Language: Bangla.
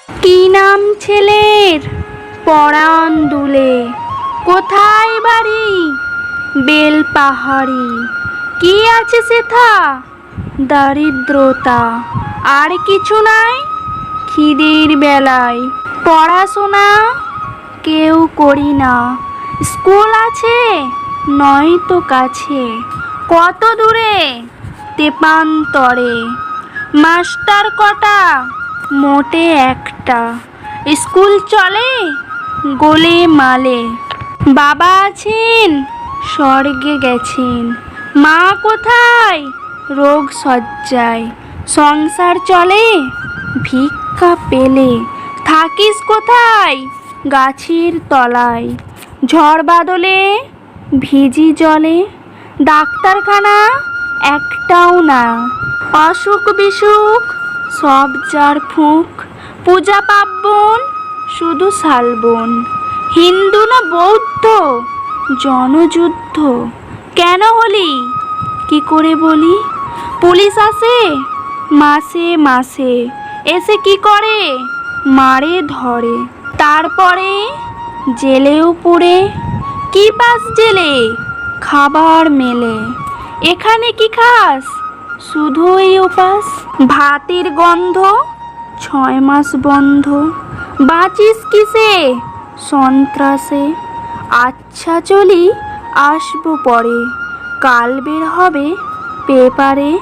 কি নাম ছেলের? পরাণ দুলে। কোথায় বাড়ি? বেল পাহাড়ি। কি আছে সেথা? দারিদ্রতা। আর কিছু নাই? খিদের বেলায় পড়াশোনা কেউ করি না। স্কুল আছে নয়তো কাছে। কত দূরে? তেপান্তরে। মাস্টার কটা? মোটে একটা। স্কুল চলে গোলে মালে। বাবা আছেন? স্বর্গে গেছেন। মা কোথায়? রোগ শয্যায়। সংসার চলে ভিক্ষা পেলে। থাকিস কোথায়? গাছের তলায়। ঝড় বাদলে ভিজি জলে। ডাক্তারখানা একটাও না। অসুখ বিসুখ সব যার ফুঁক। পূজা পার্বণ শুধু শালবন। হিন্দু না বৌদ্ধ? জনযুদ্ধ কেন হলি? কি করে বলি? পুলিশ আসে মাসে মাসে। এসে কি করে? মারে ধরে। তারপরে জেলেও পুরে। কি পাস জেলে? খাবার মেলে। এখানে কি খাস? শুধুই উপাস। ভাতের গন্ধ 6 মাস বন্ধ। বাঁচিস কিসে? সন্ত্রাসে। আচ্ছা চলি আসবো পরে। কাল বের হবে পেপারে।